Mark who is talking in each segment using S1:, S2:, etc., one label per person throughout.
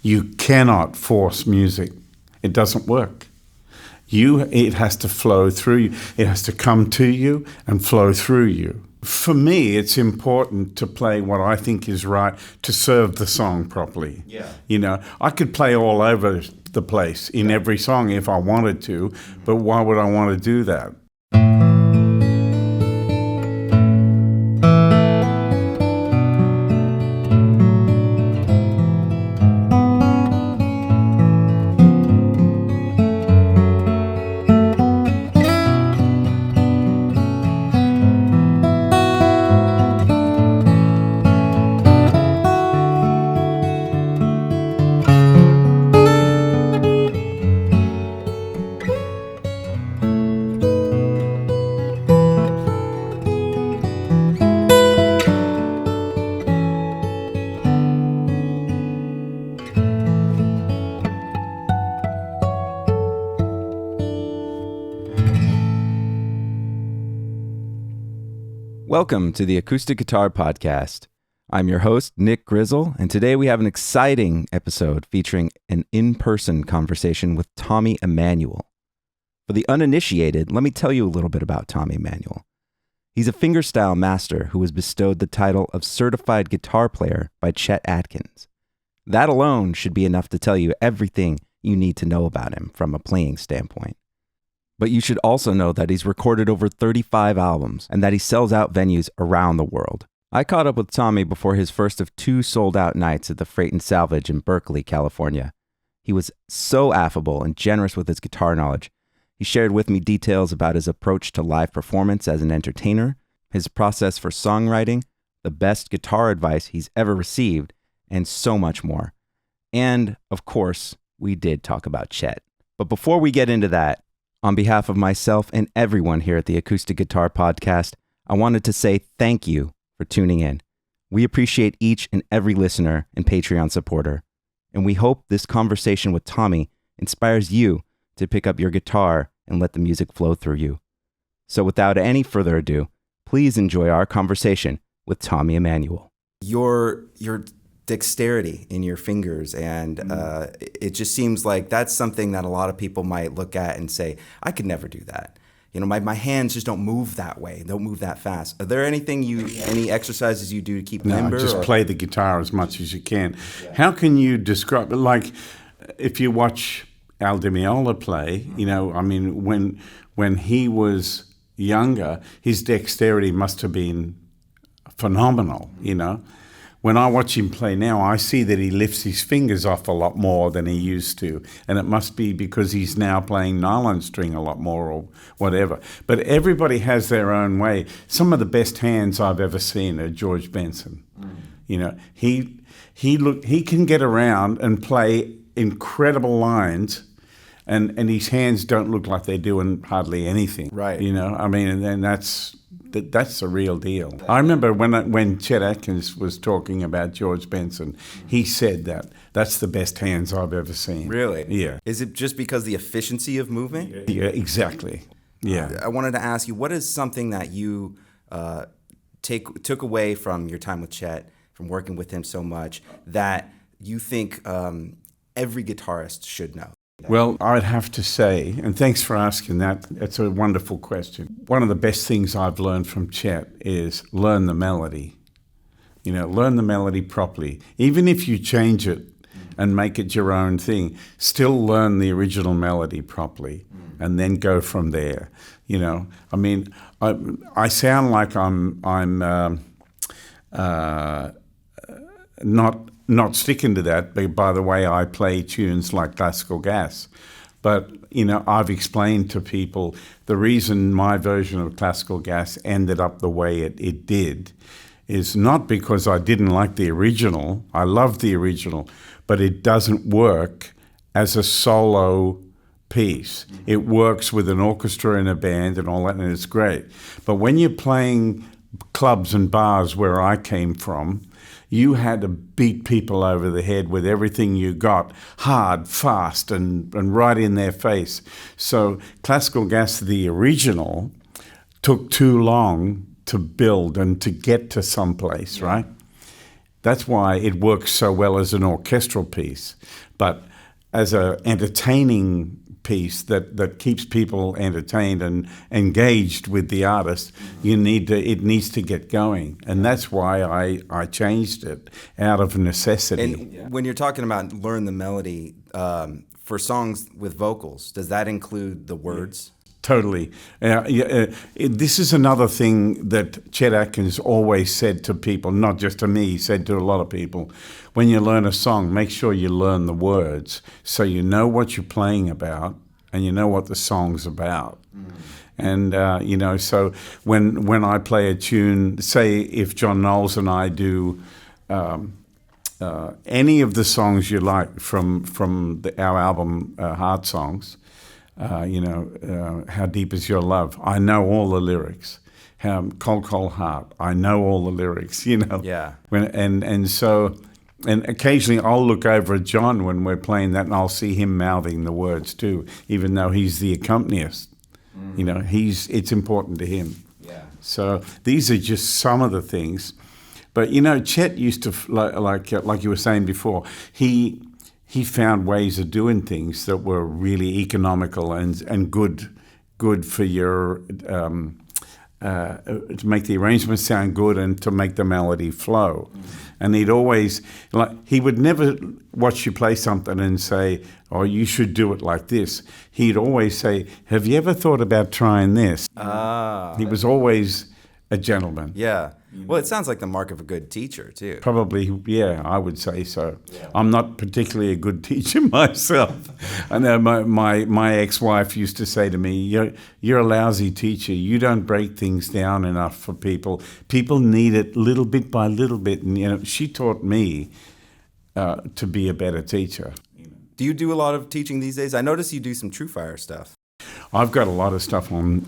S1: You cannot force music. It doesn't work. It has to flow through you. It has to come to you and flow through you. For me, it's important to play what I think is right to serve the song properly.
S2: Yeah.
S1: I could play all over the place in every song if I wanted to, but why would I want to do that?
S3: Welcome to the Acoustic Guitar Podcast. I'm your host, Nick Grizzle, and today we have an exciting episode featuring an in-person conversation with Tommy Emmanuel. For the uninitiated, let me tell you a little bit about Tommy Emmanuel. He's a fingerstyle master who was bestowed the title of Certified Guitar Player by Chet Atkins. That alone should be enough to tell you everything you need to know about him from a playing standpoint. But you should also know that he's recorded over 35 albums and that he sells out venues around the world. I caught up with Tommy before his first of 2 sold-out nights at the Freight and Salvage in Berkeley, California. He was so affable and generous with his guitar knowledge. He shared with me details about his approach to live performance as an entertainer, his process for songwriting, the best guitar advice he's ever received, and so much more. And, of course, we did talk about Chet. But before we get into that, on behalf of myself and everyone here at the Acoustic Guitar Podcast, I wanted to say thank you for tuning in. We appreciate each and every listener and Patreon supporter, and we hope this conversation with Tommy inspires you to pick up your guitar and let the music flow through you. So without any further ado, please enjoy our conversation with Tommy Emmanuel. Your dexterity in your fingers, and it just seems like that's something that a lot of people might look at and say, I could never do that. My hands just don't move that way, don't move that fast. Are there any exercises you do to keep limber?
S1: No, just play the guitar as much as you can. Yeah. How can you describe it? Like, if you watch Al Di Meola play, when he was younger, his dexterity must have been phenomenal, When I watch him play now, I see that he lifts his fingers off a lot more than he used to. And it must be because he's now playing nylon string a lot more or whatever. But everybody has their own way. Some of the best hands I've ever seen are George Benson. He can get around and play incredible lines, and his hands don't look like they're doing hardly anything.
S3: Right.
S1: And that's the real deal. I remember when Chet Atkins was talking about George Benson, he said that's the best hands I've ever seen.
S3: Really?
S1: Yeah.
S3: Is it just because the efficiency of movement?
S1: Yeah, exactly. Yeah.
S3: I wanted to ask you, what is something that you took away from your time with Chet, from working with him so much, that you think every guitarist should know?
S1: Well, I'd have to say, and thanks for asking that, it's a wonderful question. One of the best things I've learned from Chet is learn the melody. Learn the melody properly. Even if you change it and make it your own thing, still learn the original melody properly and then go from there. I sound like I'm not sticking to that, but by the way I play tunes like Classical Gas. But, I've explained to people the reason my version of Classical Gas ended up the way it did is not because I didn't like the original. I love the original, but it doesn't work as a solo piece. It works with an orchestra and a band and all that, and it's great. But when you're playing clubs and bars where I came from, you had to beat people over the head with everything you got, hard, fast, and right in their face. So Classical Gas, the original, took too long to build and to get to someplace, right? That's why it works so well as an orchestral piece. But as an entertaining piece that keeps people entertained and engaged with the artist, it needs to get going. And that's why I changed it out of necessity.
S3: And when you're talking about learn the melody, for songs with vocals, does that include the words?
S1: Totally. This is another thing that Chet Atkins always said to people, not just to me, he said to a lot of people. When you learn a song, make sure you learn the words so you know what you're playing about and you know what the song's about. And, so when I play a tune, say if John Knowles and I do any of the songs you like from our album, Heart Songs, How Deep Is Your Love? I know all the lyrics. Cold, Cold Heart. I know all the lyrics,
S3: Yeah.
S1: And occasionally I'll look over at John when we're playing that and I'll see him mouthing the words too, even though he's the accompanist. It's important to him.
S3: Yeah.
S1: So these are just some of the things. But, Chet used to, like you were saying before, he found ways of doing things that were really economical and good for your to make the arrangements sound good and to make the melody flow. And he'd always he would never watch you play something and say, "Oh, you should do it like this." He'd always say, "Have you ever thought about trying this?" He was always a gentleman.
S3: Yeah. Well, it sounds like the mark of a good teacher, too.
S1: Probably, yeah, I would say so. Yeah. I'm not particularly a good teacher myself. I know my ex-wife used to say to me, you're a lousy teacher. You don't break things down enough for people. People need it little bit by little bit. And, she taught me to be a better teacher.
S3: Do you do a lot of teaching these days? I notice you do some TrueFire stuff.
S1: I've got a lot of stuff on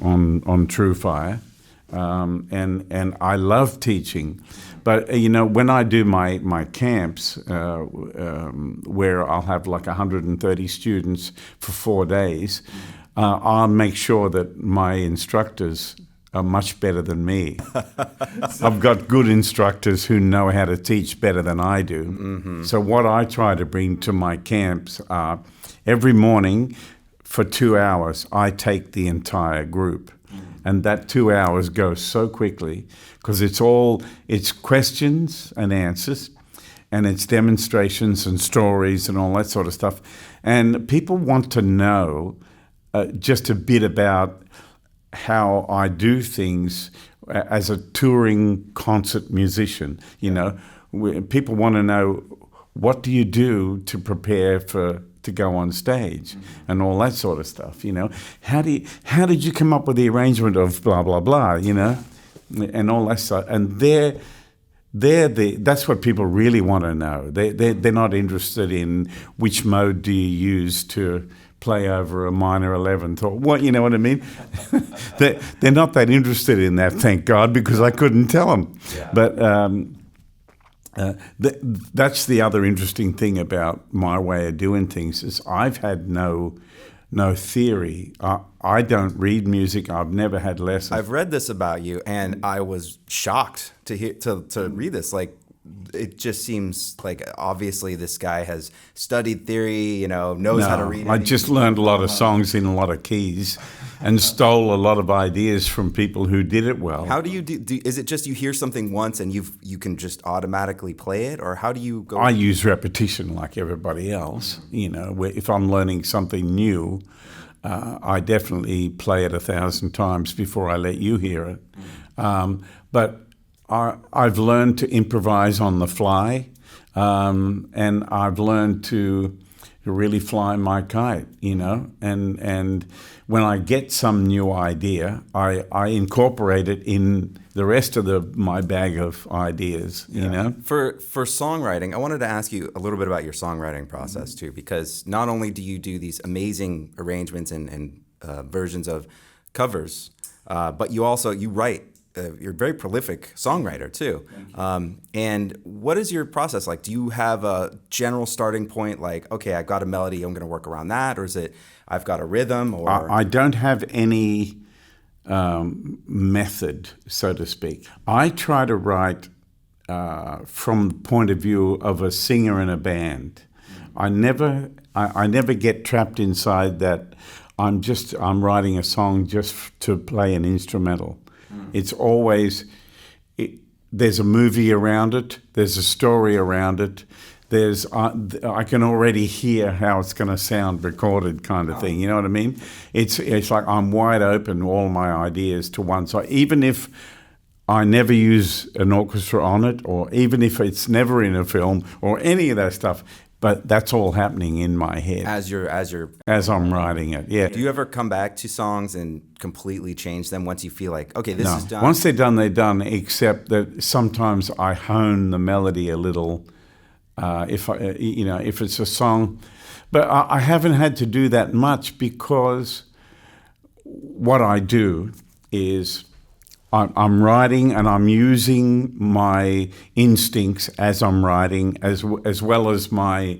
S1: TrueFire. And I love teaching, but when I do my camps where I'll have like 130 students for 4 days, I'll make sure that my instructors are much better than me. I've got good instructors who know how to teach better than I do. Mm-hmm. So what I try to bring to my camps are every morning for 2 hours, I take the entire group. And that 2 hours goes so quickly because it's questions and answers and it's demonstrations and stories and all that sort of stuff. And people want to know just a bit about how I do things as a touring concert musician. People want to know, what do you do to prepare to go on stage and all that sort of stuff, How did you come up with the arrangement of blah, blah, blah, and all that stuff. And that's what people really want to know. They're not interested in which mode do you use to play over a minor 11th or what, you know what I mean? They're not that interested in that, thank God, because I couldn't tell them. Yeah. But that's the other interesting thing about my way of doing things is I've had no theory. I don't read music. I've never had lessons.
S3: I've read this about you, and I was shocked to read this. Like, it just seems like obviously this guy has studied theory, knows how to read.
S1: I just learned a lot of songs in a lot of keys and stole a lot of ideas from people who did it well.
S3: How do you do? Is it just you hear something once and you can just automatically play it, or how do you go?
S1: I use repetition like everybody else. If I'm learning something new, I definitely play it 1,000 times before I let you hear it. But I've learned to improvise on the fly, and I've learned to really fly my kite, and when I get some new idea, I incorporate it in the rest of my bag of ideas,
S3: For songwriting, I wanted to ask you a little bit about your songwriting process too, because not only do you do these amazing arrangements and versions of covers, but you write. You're a very prolific songwriter too. And what is your process like? Do you have a general starting point, like, okay, I've got a melody, I'm going to work around that, or is it I've got a rhythm? Or
S1: I don't have any method, so to speak. I try to write from the point of view of a singer in a band. I never get trapped inside that I'm writing a song just to play an instrumental. It's always, there's a movie around it, there's a story around it, I can already hear how it's going to sound recorded, kind of thing. You know what I mean? It's like I'm wide open, all my ideas to one side. Even if I never use an orchestra on it, or even if it's never in a film or any of that stuff, but that's all happening in my head as I'm writing it. Yeah.
S3: Do you ever come back to songs and completely change them once you feel like, okay, this is done?
S1: Once they're done, they're done. Except that sometimes I hone the melody a little. If it's a song, but I haven't had to do that much, because what I do is I'm writing and I'm using my instincts as I'm writing, as well as my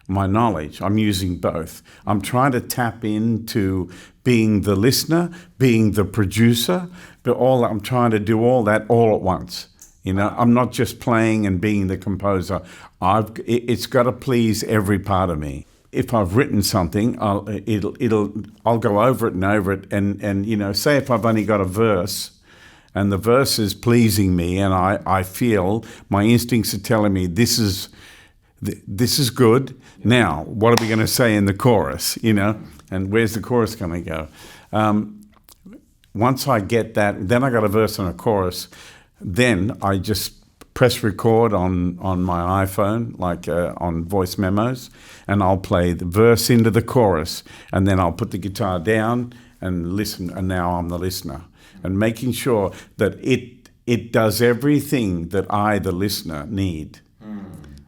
S1: knowledge. I'm using both. I'm trying to tap into being the listener, being the producer, but I'm trying to do all that all at once. I'm not just playing and being the composer. It's got to please every part of me. If I've written something, I'll go over it and over it, and say if I've only got a verse, and the verse is pleasing me, and I feel my instincts are telling me this is good. Now, what are we going to say in the chorus? And where's the chorus going to go? Once I get that, then I got a verse and a chorus. Then I just press record on my iPhone, like on voice memos, and I'll play the verse into the chorus, and then I'll put the guitar down and listen, and now I'm the listener. And making sure that it does everything that I, the listener, need.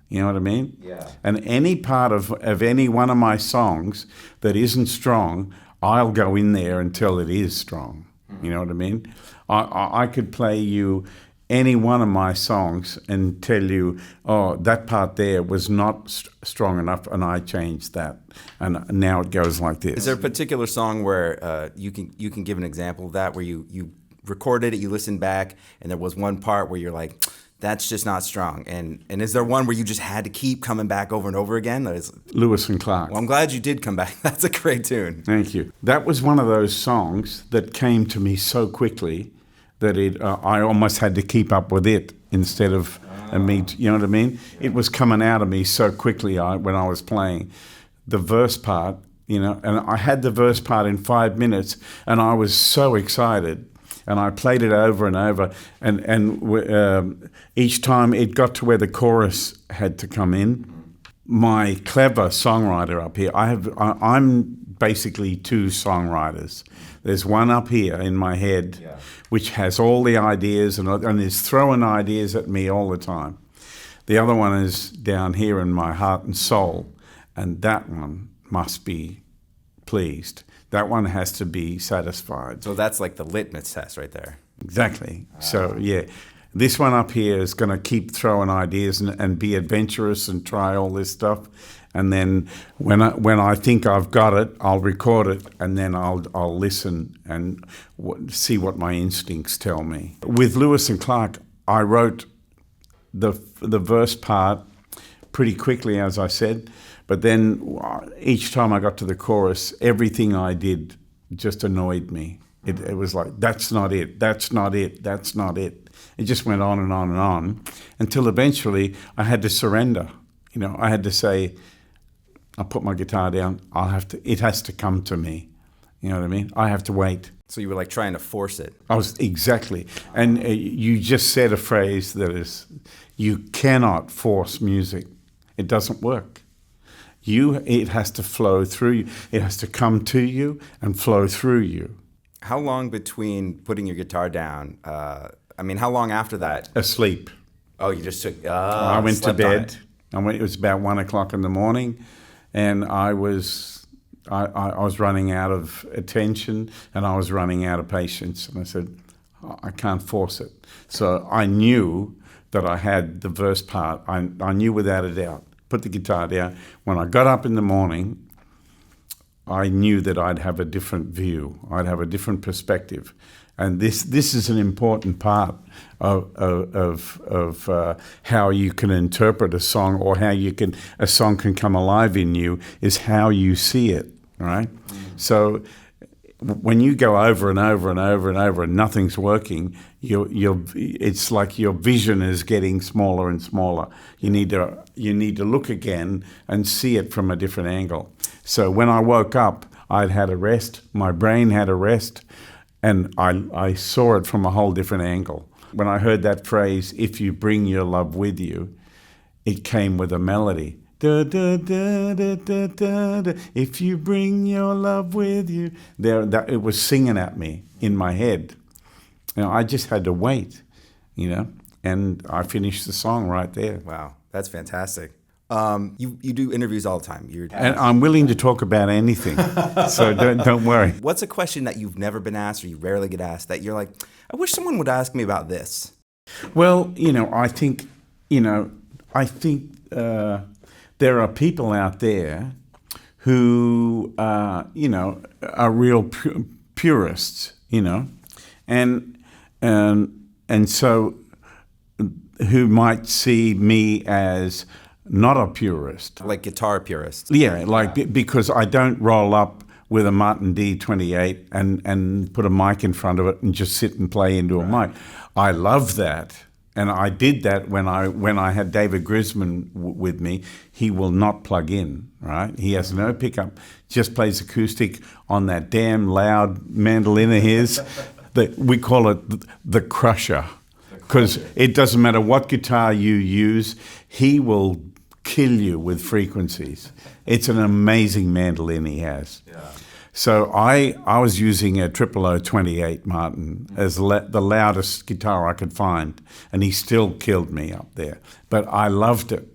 S1: You know what I mean?
S3: Yeah.
S1: And any part of any one of my songs that isn't strong, I'll go in there until it is strong. You know what I mean? I could play you any one of my songs and tell you, oh, that part there was not strong enough, and I changed that, and now it goes like this.
S3: Is there a particular song where you can give an example of that, where you recorded it, you listened back, and there was one part where you're like, that's just not strong, and is there one where you just had to keep coming back over and over again?
S1: Lewis and Clark.
S3: Well, I'm glad you did come back. That's a great tune.
S1: Thank you. That was one of those songs that came to me so quickly that I almost had to keep up with it instead of me. You know what I mean? Yeah. It was coming out of me so quickly when I was playing the verse part. And I had the verse part in 5 minutes, and I was so excited. And I played it over and over, and each time it got to where the chorus had to come in. My clever songwriter up here, I'm basically two songwriters. There's one up here in my head, which has all the ideas and is throwing ideas at me all the time. The other one is down here in my heart and soul, and that one must be pleased. That one has to be satisfied.
S3: So that's like the litmus test right there.
S1: Exactly. So, yeah. This one up here is going to keep throwing ideas and be adventurous and try all this stuff. And then when I think I've got it, I'll record it, and then I'll listen and see what my instincts tell me. With Lewis and Clark, I wrote the verse part pretty quickly, as I said. But then each time I got to the chorus, everything I did just annoyed me. It was like, that's not it, that's not it, that's not it. It just went on and on and on until eventually I had to surrender. I had to say, I'll put my guitar down. It has to come to me. You know what I mean? I have to wait.
S3: So you were like trying to force it.
S1: I was, exactly. And you just said a phrase that is, you cannot force music. It doesn't work. It has to flow through you. It has to come to you and flow through you.
S3: How long between putting your guitar down? How long after that?
S1: Asleep.
S3: Oh, you just took.
S1: I went to bed. It was about 1 o'clock in the morning, and I was running out of attention, and I was running out of patience. And I said, I can't force it. So I knew that I had the verse part. I knew without a doubt. Put the guitar down. When I got up in the morning, I knew that I'd have a different view. I'd have a different perspective. And this is an important part of how you can interpret a song, or how a song can come alive in you, is how you see it, right? So when you go over and over and over and over and nothing's working, it's like your vision is getting smaller and smaller. You need to look again and see it from a different angle. So when I woke up, I'd had a rest, my brain had a rest, and I saw it from a whole different angle. When I heard that phrase, "If you bring your love with you," it came with a melody. Da, da, da, da, da, da, da. If you bring your love with you. It was singing at me in my head. I just had to wait, and I finished the song right there.
S3: Wow, that's fantastic. You do interviews all the time.
S1: And I'm willing to talk about anything, so don't worry.
S3: What's a question that you've never been asked, or you rarely get asked, that you're like, I wish someone would ask me about this?
S1: Well, I think there are people out there who, are real purists, and so who might see me as not a purist.
S3: Like guitar purist.
S1: Yeah, because I don't roll up with a Martin D28 and put a mic in front of it and just sit and play into a mic. I love that. And I did that when I had David Grisman with me. He will not plug in, right? He has no pickup, just plays acoustic on that damn loud mandolin of his. We call it the crusher, because it doesn't matter what guitar you use, he will kill you with frequencies. It's an amazing mandolin he has. Yeah. So I was using a 0028 Martin as the loudest guitar I could find, and he still killed me up there. But I loved it,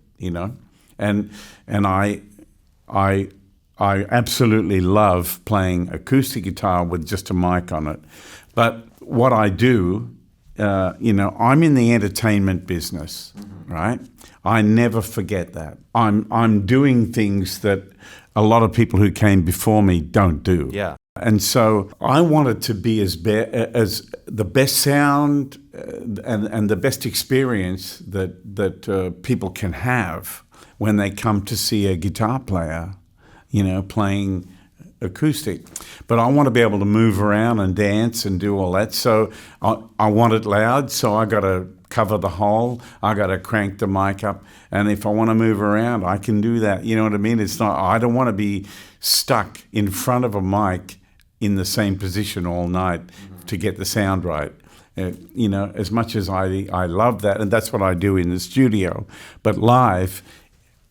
S1: and I absolutely love playing acoustic guitar with just a mic on it. But what I do, I'm in the entertainment business, right? I never forget that. I'm doing things that a lot of people who came before me don't do.
S3: Yeah.
S1: And so I wanted to be as the best sound and the best experience that people can have when they come to see a guitar player, playing acoustic. But I want to be able to move around and dance and do all that. So I want it loud, so I got to cover the hole. I got to crank the mic up. And if I want to move around, I can do that. You know what I mean? I don't want to be stuck in front of a mic in the same position all night to get the sound right. As much as I love that, and that's what I do in the studio. But live,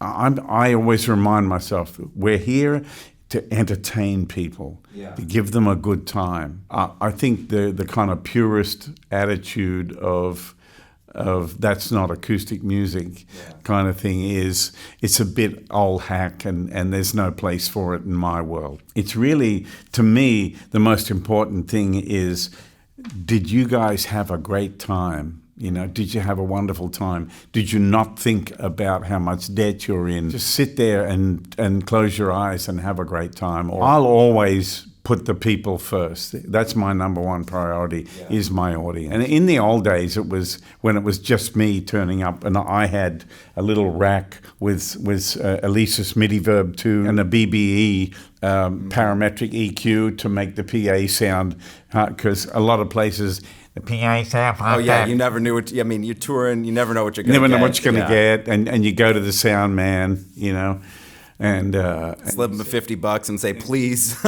S1: I always remind myself, we're here to entertain people, to give them a good time. I think the kind of purist attitude of that's not acoustic music kind of thing it's a bit old hack, and there's no place for it in my world. It's really, to me, the most important thing is, did you guys have a great time? Did you have a wonderful time? Did you not think about how much debt you're in? Just sit there and close your eyes and have a great time. I'll always put the people first. That's my number one priority, is my audience. And in the old days, it was when it was just me turning up, and I had a little rack with Alesis MIDI Verb 2 and a BBE parametric EQ to make the PA sound, because a lot of places, the PA sound.
S3: Oh yeah, you never knew what. You're touring. You never know what you're going to get.
S1: Never know what you're going to get, and you go to the sound man, and
S3: slip them $50 and say, please,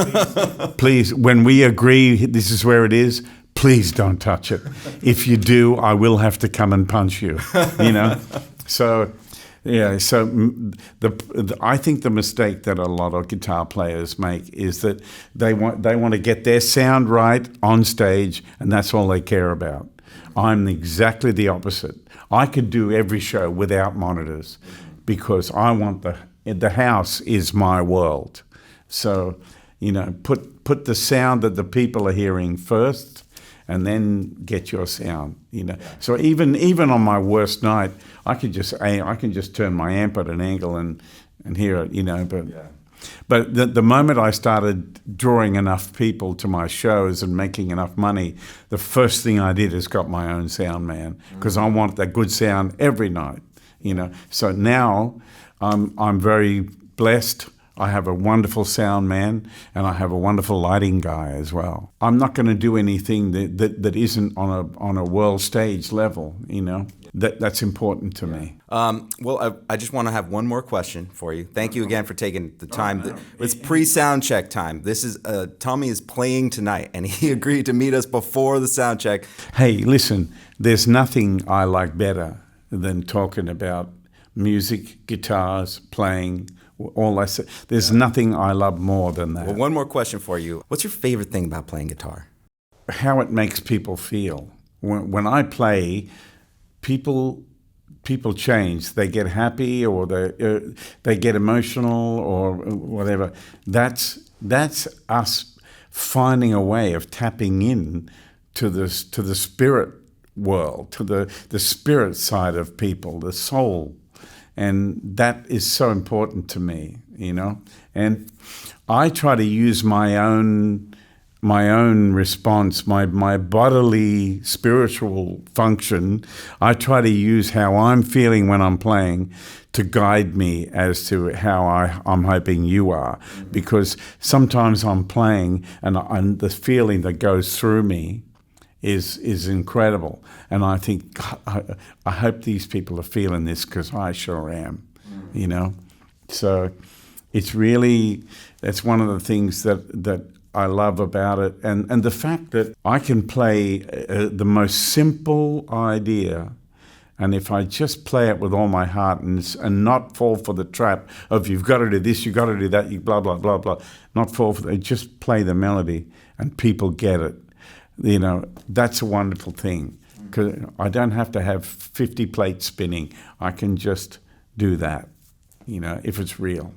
S1: please. When we agree, this is where it is. Please don't touch it. If you do, I will have to come and punch you. So. Yeah, so I think the mistake that a lot of guitar players make is that they want to get their sound right on stage, and that's all they care about. I'm exactly the opposite. I could do every show without monitors because I want the house is my world. So, put the sound that the people are hearing first, and then get your sound, So even on my worst night, I can just turn my amp at an angle and hear it, But But the moment I started drawing enough people to my shows and making enough money, the first thing I did is got my own sound man, because I want that good sound every night, you know. So now I'm very blessed. I have a wonderful sound man, and I have a wonderful lighting guy as well. I'm not going to do anything that isn't on a world stage level, you know. That's important to me.
S3: Well, I just want to have one more question for you. Thank you again for taking the time. It's pre-sound check time. This is Tommy is playing tonight, and he agreed to meet us before the sound check.
S1: Hey, listen, there's nothing I like better than talking about music, guitars, playing, all that. There's nothing I love more than that.
S3: Well, one more question for you. What's your favorite thing about playing guitar?
S1: How it makes people feel. When I play, people change. They get happy, or they get emotional, or whatever. That's us finding a way of tapping in to the spirit world, to the spirit side of people, the soul. And that is so important to me, you know. And I try to use my own response, my bodily spiritual function. I try to use how I'm feeling when I'm playing to guide me as to how I'm hoping you are. Because sometimes I'm playing and the feeling that goes through me is incredible. And I think, God, I hope these people are feeling this, because I sure am, you know. So it's really, that's one of the things that I love about it. And the fact that I can play the most simple idea, and if I just play it with all my heart and not fall for the trap of you've got to do this, you've got to do that, you blah, blah, blah, blah, not fall for it, just play the melody and people get it. You know, that's a wonderful thing, because I don't have to have 50 plates spinning. I can just do that, you know, if it's real.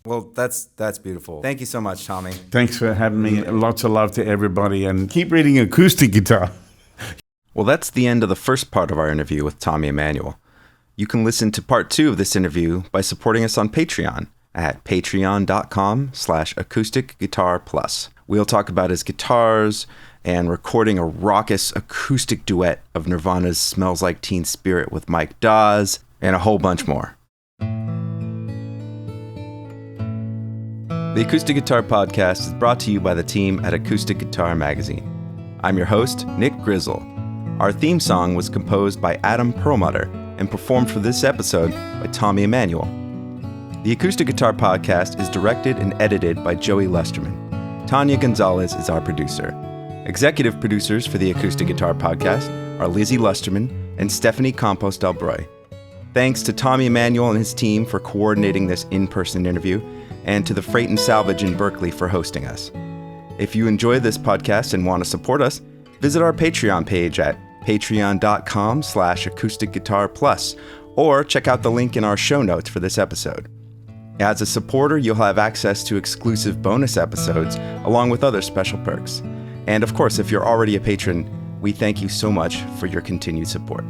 S3: Well, that's beautiful. Thank you so much, Tommy.
S1: Thanks for having me. Lots of love to everybody, and keep reading acoustic guitar.
S3: Well, that's the end of the first part of our interview with Tommy Emmanuel. You can listen to part 2 of this interview by supporting us on Patreon at patreon.com/acousticguitarplus. We'll talk about his guitars and recording a raucous acoustic duet of Nirvana's Smells Like Teen Spirit with Mike Dawes, and a whole bunch more. The Acoustic Guitar Podcast is brought to you by the team at Acoustic Guitar Magazine. I'm your host, Nick Grizzle. Our theme song was composed by Adam Perlmutter and performed for this episode by Tommy Emmanuel. The Acoustic Guitar Podcast is directed and edited by Joey Lusterman. Tanya Gonzalez is our producer. Executive producers for the Acoustic Guitar Podcast are Lizzie Lusterman and Stephanie Campos-Delbroy. Thanks to Tommy Emmanuel and his team for coordinating this in-person interview, and to the Freight and Salvage in Berkeley for hosting us. If you enjoy this podcast and want to support us, visit our Patreon page at patreon.com/acousticguitarplus, or check out the link in our show notes for this episode. As a supporter, you'll have access to exclusive bonus episodes along with other special perks. And of course, if you're already a patron, we thank you so much for your continued support.